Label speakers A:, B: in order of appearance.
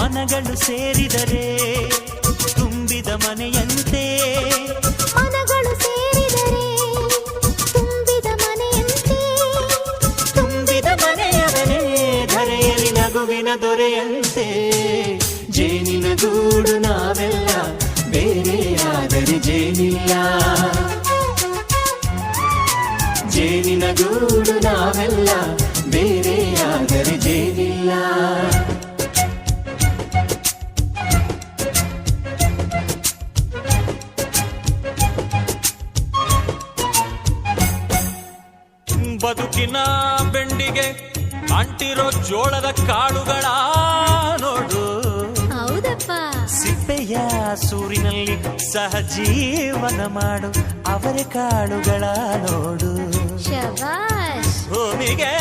A: ಮನಗಳು ಸೇರಿದರೆ ತುಂಬಿದ ಮನೆಯಂತೆ.
B: ಮನಗಳು ಸೇರಿದರೆ ತುಂಬಿದ ಮನೆಯಂತೆ.
A: ತುಂಬಿದ ಮನೆಯವನೇ ಧರೆಯಲ್ಲಿ ನಗುವಿನ ದೊರೆಯಂತೆ. ಜೇನಿನ ಗೂಡು ನಾವೆಲ್ಲ ಬೇರೆಯಾದರೆ ಜೇನಿಲ್ಲ. ಜೇನಿನ ಗೂಡು ನಾವೆಲ್ಲ ಬೇರೆಯಾದರೆ ಜೇನಿಲ್ಲ. ಬದುಕಿನ ಬೆಂಡಿಗೆ ಅಂಟಿರೋ ಜೋಳದ ಕಾಳುಗಳ ನೋಡು.
B: ಹೌದಪ್ಪ.
A: ಸಿಪ್ಪೆಯ ಸೂರಿನಲ್ಲಿ ಸಹಜೀವನ ಮಾಡು ಅವರೆ ಕಾಳುಗಳ ನೋಡು.
B: ಶಬಾಷ್.
A: ಭೂಮಿಗೆ